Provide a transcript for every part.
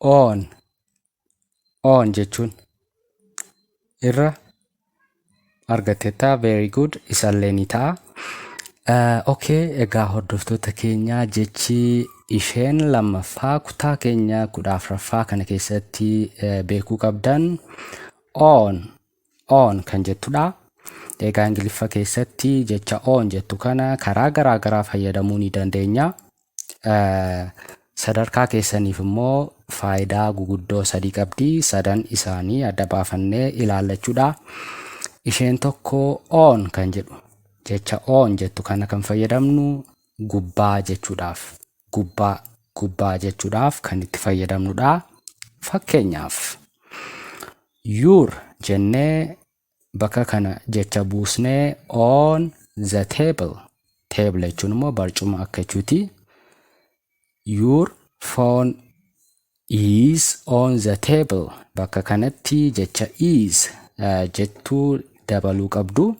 on jechuun irra argatetta. Very good. Isallee ni ta'a. Okay, egaa hordoftoota keenya jechi isheen lammaffaa kutaa keenya 14ffaa kana keessatti beekuu qabdan on kan jettudha. Egaa ingiliffaa keessatti jecha on jettu kana karaa garaa garaa fayyadamuu ni dandeenya. Sadarkaa keessaniif immoo faayidaa guguddoo sadii qabdi. Sadan isaanii adda baafannee ilaallachuudha. Isheen tokko on kan jedhu jecha on jettu kana kan fayyadamnu gubbaa jechuudhaaf, gubbaa jechuudhaaf kan itti fayyadamnudha. Fakkeenyaaf your jennee bakka kana jecha buusnee on the table jechuun immoo barcuma akka jechuuti. Your phone is on the table bakka kanatti jecha is jettuu dabaluu qabdu.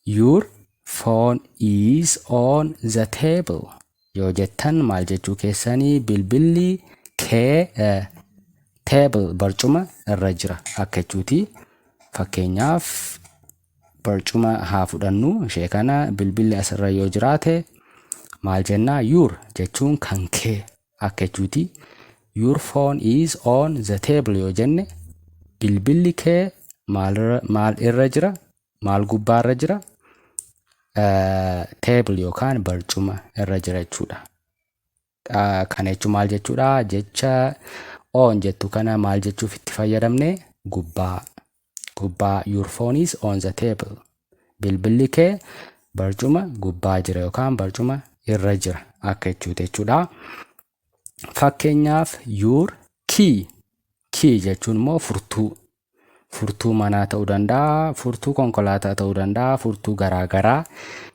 Your phone is on the table yoo jettan maal jechuu keessanii bilbilli kee table barcuma irra jira akka jechuuti. Fakkeenyaaf barcuma haa fudhannu. Ishee kana bilbilli asirra yoo jiraate maal jennaa? Your jechuun kan kee akka jechuuti. Your phone is on the table yoo jenne bilbilli kee maal irra jira? Maal gubbaa irra jira? Table yookaan barcuma irra jira jechuudha. Kana jechuun maal jechuudha? Jecha on jettu kana maal jechuuf itti fayyadamne? Gubbaa. Your phone is on the table. Bilbilli kee barcuma gubbaa jira yookaan barcuma irra jira akka jechuudha. Fakkeenyaaf your key jechuun immoo furtuu manaa ta'uu danda'a, furtuu konkolaataa ta'uu danda'a, furtuu garaa garaa.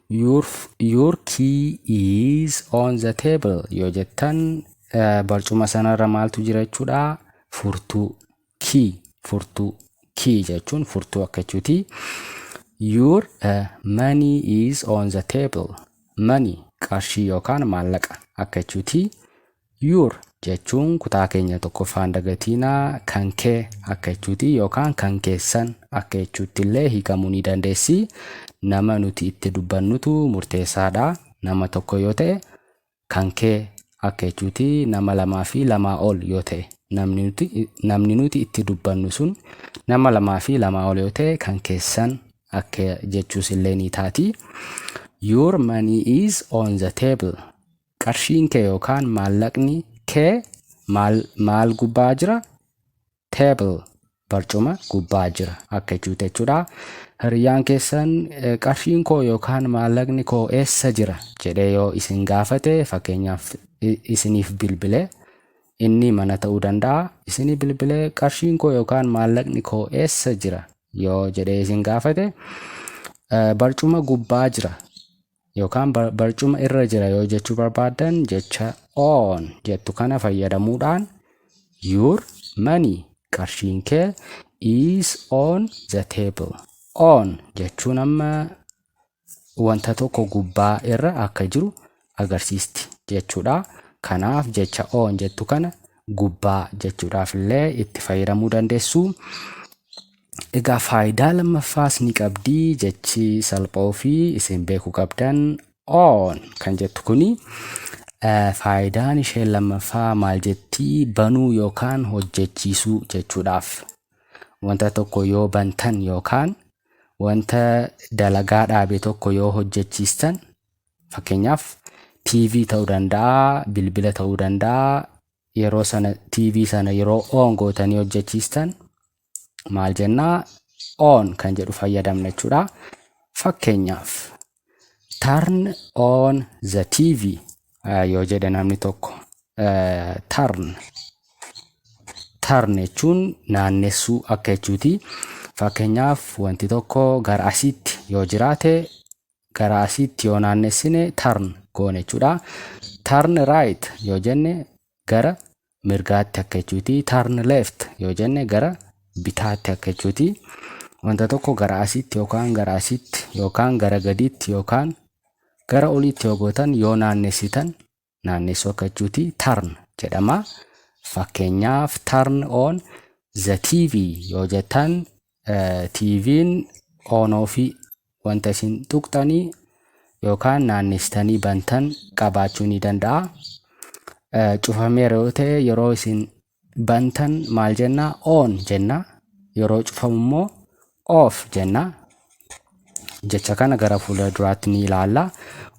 Your key is on the table yoo jettan barcuma sanarra maaltu jira jechuudha? Furtuu. Key jechuun furtuu akka jechuuti. Your money is on the table. Money qarshii yookaan maallaqa akka jechuuti. Your jechuun kutaa keenya tokkoffaan dagatiinaa kan kee akka jechuuti yookaan kan keessan akka jechuutti illee hiikamuu ni dandeessi. Nama nuti itti dubbannutu murteessaadha. Nama tokko yoo ta'e kan kee akka jechuuti. Nama lamaa fi lamaa ol yoo ta'e namni nuti itti dubbannu sun nama lamaa fi lamaa ol yoo ta'e kan keessan akka jechuus illee ni taati. Your money is on the table. Qarshiin kee yookaan maallaqni kee maal gubbaa jira? Table barcuma gubbaa jira akka jechuudha. Hiriyyaan keessan qarshiin koo yookaan maallaqni koo eessa jira jedhee yoo isin gaafate, fakkeenyaaf isiniif bilbilee inni mana ta'uu danda'a. Isinii bilbilee qarshiin koo yookaan maallaqni koo eessa jira yoo jedhee isin gaafate barcuma gubbaa jira yookaan barcuma irra jira yoo jechuu barbaadan jecha on jettu kana fayyadamuudhaan your money qarshiin kee is on the table. On jechuun amma wanta tokko gubbaa irra akka jiru agarsiisti jechuudha. Kanaaf jecha on jettu kana gubbaa jechuudhaaf illee itti fayyadamuu dandeessu. Egaa faayidaa lammaffaas ni qabdi. Jechi salphaa fi isin beekuu qabdan on kan jettu kuni faayidaan ishee lammaffaa maal jetti? Banuu yookaan hojjechiisuu jechuudhaaf. Wanta tokko yoo bantan yookaan wanta dalagaa dhaabe tokko yoo hojjechiistan, fakkeenyaaf TV ta'uu danda'a, bilbila ta'uu danda'a. Yeroo sana TV sana yeroo on gootanii hojjechiistan maal jennaa? On kan jedhu fayyadamna jechuudha. Fakkeenyaaf turn on the TV yoo jedhe namni tokko turn jechuun naannessuu akka jechuuti. Fakkeenyaaf wanti tokko gara asitti yoo jiraate gara asitti yoo naannessine turn goone jechuudha. Turn right yoo jenne gara mirgaatti akka jechuuti. Turn left yoo jenne gara bitaatti akka jechuuti. Wanta tokko gara asitti yookaan gara asitti yookaan gara gaditti yookaan gara olitti yoo gootan yoo naannessitan naannessuu akka jechuuti turn jedhama. Fakkeenyaaf turn on the TV yoo jettan TV'n on ofii wanta isin tuqxanii yookaan naannestanii bantan qabaachuu ni danda'a. Cufameera yoo ta'e yeroo isin bantan maal jenna? On jenna. Yeroo cufamu immoo off jenna. Jecha kana gara fuula duraatti ni ilaalla.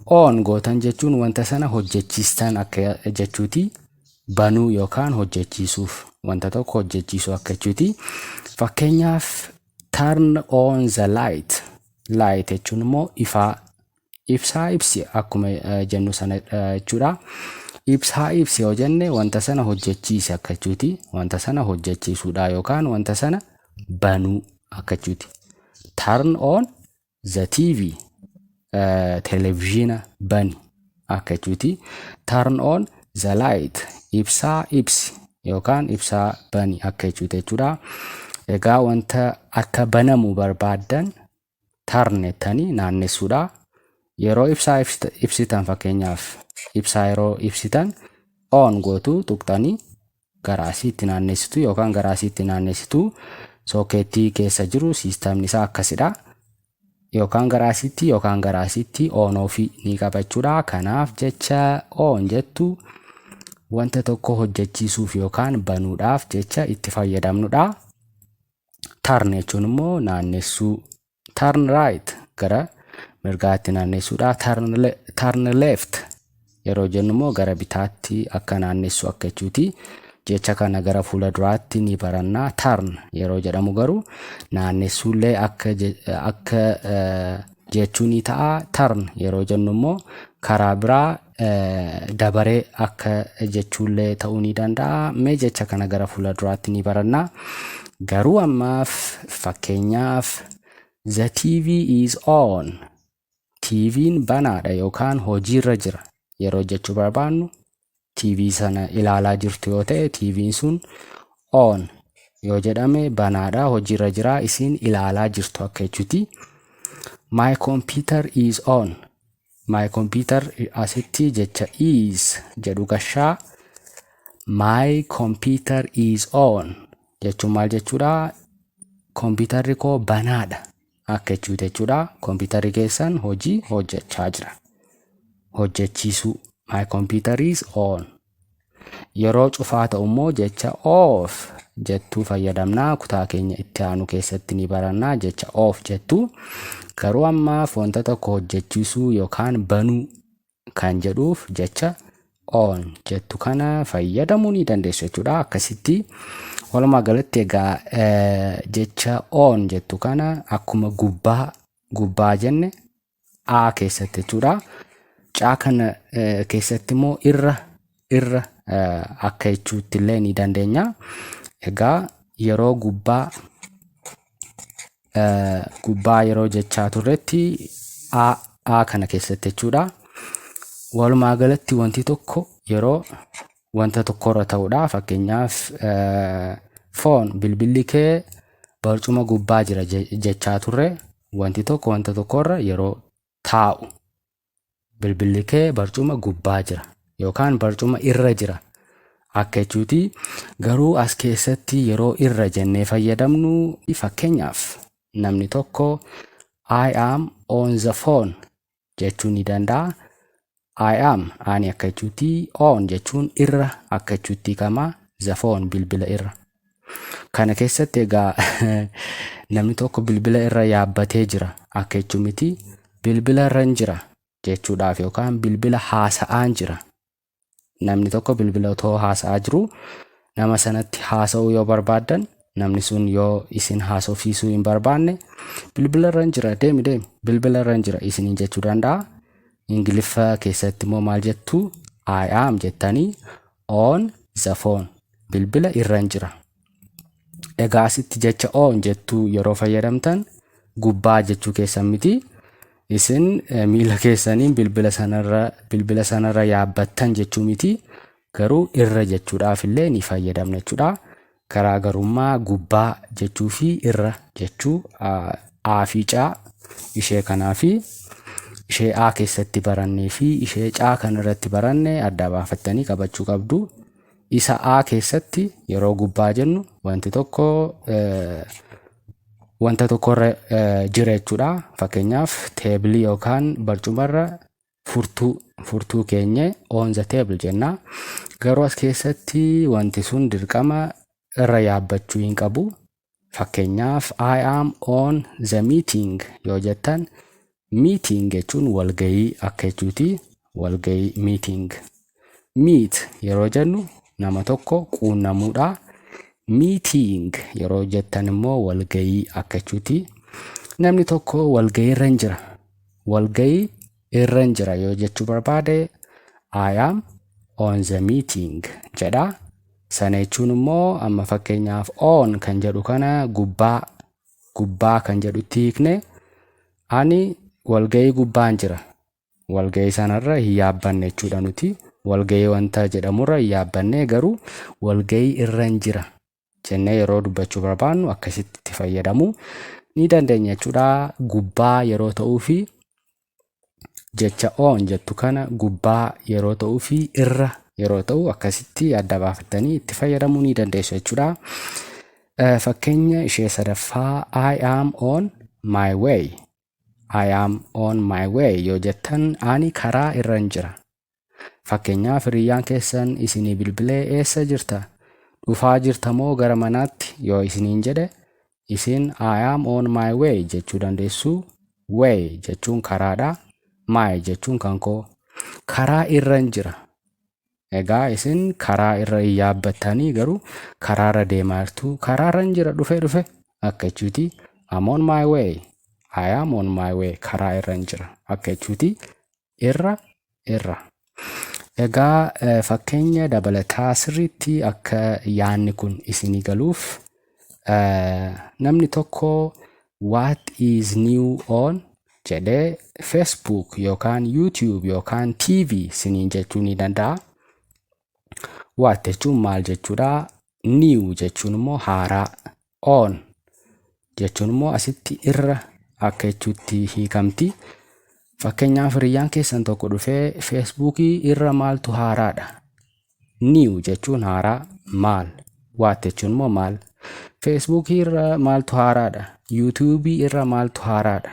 On gootan jechuun wanta sana hojjechiistan akka jechuuti. Banuu yookaan hojjechiisuuf wanta tokko hojjechiisuu akka jechuuti. Fakkeenyaaf turn on the light. Light jechuun immoo ibsaa ibsi akkuma jennu sana jechuudha. Ibsaa ibsi yoo jenne wanta sana hojjechiise akka jechuuti. Wanta sana hojjechiisuudha yookaan wanta sana banuu akka jechuuti. Turn on the TV. Televizyina bani akka jechuuti. Turn on the light. Ibsaa ibsi yookaan ibsaa bani akka jechuudha. Egaa wanta akka banamu barbaadan turn jettanii naannessuudha. Yeroo ibsaa ibsitan fakkeenyaaf ibsaa yeroo ibsitan on gootu tuqxanii garaasiitti naannessitu yookaan garaasiitti naannessitu. Sookeettii keessa jiru siistamni isaa akkasidha. Yookaan garaasiitti on ofii ni qabachuudha. Kanaaf jecha on jettu wanta tokko hojjechiisuuf yookaan banuudhaaf jecha itti fayyadamnudha. Turn jechuun immoo naannessuu. Turn right gara mirgaatti naannessuudha. Turn left yeroo jennu immoo gara bitaatti akka naannessu akka jechuuti. Jecha kana gara fuula duraatti ni baranna. Turn yeroo jedhamu garuu naannessuullee akka jechuu ni ta'a. Turn yeroo jennu immoo karaa biraa dabaree akka jechuullee ta'uu ni danda'a. Mee jecha kana gara fuula duraatti ni baranna. Garuu ammaaf fakkeenyaaf the TV is on. TV'n banaadha yookaan hojiirra jira yeroo jechuu barbaannu TV sana ilaalaa jirtu yoo ta'e TV'n sun on yoo jedhame banaadha hojiirra jira isin ilaalaa jirtu akka jechuuti. My computer is on. My computer asitti jecha is jedhu gashaa. My computer is on jechuun maal jechuudha? Kompiitarri koo banaadha akka jechuudha. Kompiitarri keessan hojii hojjechaa jira. Hojjechiisuu. My computer is on. Yeroo cufaa ta'u immoo jecha off jettuu fayyadamna. Kutaa keenya itti aanu keessatti ni baranna. Jecha off jettu garuu ammaaf wanta tokko hojjechiisuu yookaan banuu kan jedhuuf jecha on jettu kana fayyadamuu ni dandeessu jechuudha. Akkasitti walumaa galatti egaa jecha on jettu kana akkuma gubbaa jenne a keessatti jechuudha. Caa kana keessatti immoo irra akka jechuutti illee ni dandeenya. Egaa yeroo gubbaa yeroo jechaa turretti a kana keessatti jechuudha. Walumaa galatti wanti tokko yeroo wanta tokkorra ta'uudha. Fakkeenyaaf foon bilbilli kee barcuma gubbaa jira jechaa turre. Wanti tokko wanta tokkorra yeroo taa'u bilbilli kee barcuma gubbaa jira yookaan barcuma irra jira akka jechuuti. Garuu as keessatti yeroo irra jennee fayyadamnu fakkeenyaaf namni tokko I am on the phone jechuu ni danda'a. I am ani akka jechuuti. On jechuun irra akka jechuuti kama. The phone bilbila irra. Kana keessatti egaa namni tokko bilbila irra yaabbatee jira akka jechuu miti. Bilbila irra jira jechuudhaaf yookaan bilbila haasa'aan jira. Namni tokko bilbila otoo haasa'aa jiru nama sanatti haasa'uu yoo barbaadan namni sun yoo isin haasofsiisuu hin barbaanne bilbila irra jira deemi bilbila irra jira isiniin jechuu danda'a. Ingiliffaa keessatti immoo maal jettu? I am jettanii on the phone bilbila irra jira. Egaa asitti jecha on jettuu yeroo fayyadamtan gubbaa jechuu keessan miti. Isin miila keessaniin bilbila sanarra yaabbattan jechuu miti. Garuu irra jechuudhaaf illee ni fayyadamna jechuudha. Garaagarummaa gubbaa jechuu fi irra jechuu a fi caa ishee kanaa fi ishee a keessatti barannee fi ishee caa kanarratti baranne adda baafattanii qabachuu qabdu. isa A keessatti yeroo gubbaa jennu wanti tokko wanta tokkorra jira jechuudha. Fakkeenyaaf teebilii yookaan barcumarra furtuu keenya on the table jenna. Garuu as keessatti wanti sun dirqama irra yaabbachuu hin qabu. Fakkeenyaaf I am on the meeting yoo jettan meeting jechuun walgahii akka jechuuti. Walgahii meeting. Meet yeroo jennu nama tokko quunnamuudha. Meeting yeroo jettan immoo walgahii akka jechuuti. Namni tokko walgahii irra jira. Walgahii irra jira yoo jechuu barbaade I am on the meeting jedha. Sana jechuun immoo amma fakkeenyaaf on kan jedhu kana gubbaa kan jedhutti hiikne ani walgahii gubbaan jira. Walgahii sanarra hin yaabbanne jechuudha nuti. Walgahii wanta jedhamurra hin yaabbanne garuu walgahii irra jira jennee yeroo dubbachuu barbaannu akkasitti itti fayyadamuu ni dandeenya jechuudha. Gubbaa yeroo ta'uu fi jecha on jettu kana gubbaa yeroo ta'uu fi irra yeroo ta'u akkasitti adda baafattanii itti fayyadamuu ni dandeessu jechuudha. Fakkeenya ishee sadaffaa I am on my way. I am on my way yoo jettan ani karaa irra jira. Fakkeenyaaf hiriyyaan keessan isinii bilbilee eessa jirta? Dhufaa jirta moo gara manaatti yoo isiniin jedhe isin I am on my way jechuu dandeessu. Way jechuun karaadha. My jechuun kan koo. Karaa irra jira. Egaa isin karaa irra yaabbattanii garuu karaarra deemaa jirtu. Karaarra jira dhufe akka jechuuti. I'm on my way. I am on my way. Karaa irra jira akka jechuuti. Irra. Egaa fakkeenya dabalataa sirriitti akka yaanni kun isinii galuuf namni tokko what is new on jedhee Facebook yookaan YouTube yookaan TV isiniin jechuu ni danda'a. What jechuun maal jechuudha? New jechuun immoo haaraa. On jechuun immoo asitti irra akka jechuutti hiikamti. Fakkeenyaaf hiriyyaan keessan tokko dhufee Facebookii irra maaltu haaraadha? New jechuun haaraa maal? What jechuun immoo maal? Facebookii irra maaltu haaraadha? YouTube irra maaltu haaraadha?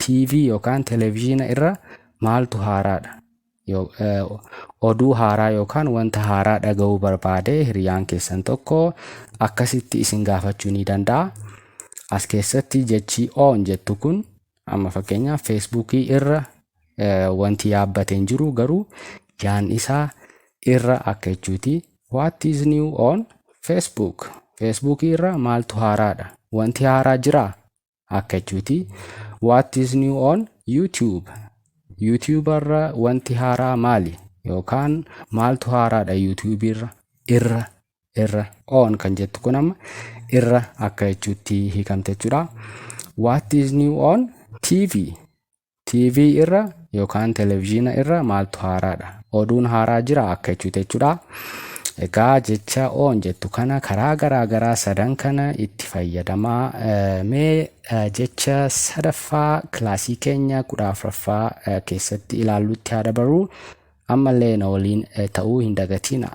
TV yookaan televiziyoona irra maaltu haaraadha? Oduu haaraa yookaan wanta haaraa dhaga'uu barbaade hiriyyaan keessan tokko akkasitti isin gaafachuu ni danda'a. As keessatti jechi on jettu kun amma fakkeenyaaf Facebookii irra wanti yaabbateen jiru garuu yaan isaa irra akka jechuuti. What is new on Facebook? Facebookii irra maaltu haaraadha? Wanti haaraa jiraa? Akka jechuuti. What is new on YouTube? YouTube irra wanti haaraa maali? Yookaan maaltu haaraadha YouTube irra? Irra. On kan jettu kun amma irra akka jechuutti hiikamte jechuudha. What is new on TV? TV irra yookaan televiziyoona irra maaltu haaraadha? Oduun haaraa jira akka jechuudha. Egaa jecha on jettu kana karaa garaagaraa sadan kana itti fayyadamaa. Mee jecha sadaffaa kilaasii keenya 14ffaa keessatti ilaallutti haadha barru ammallee na waliin ta'uu hin dagatina.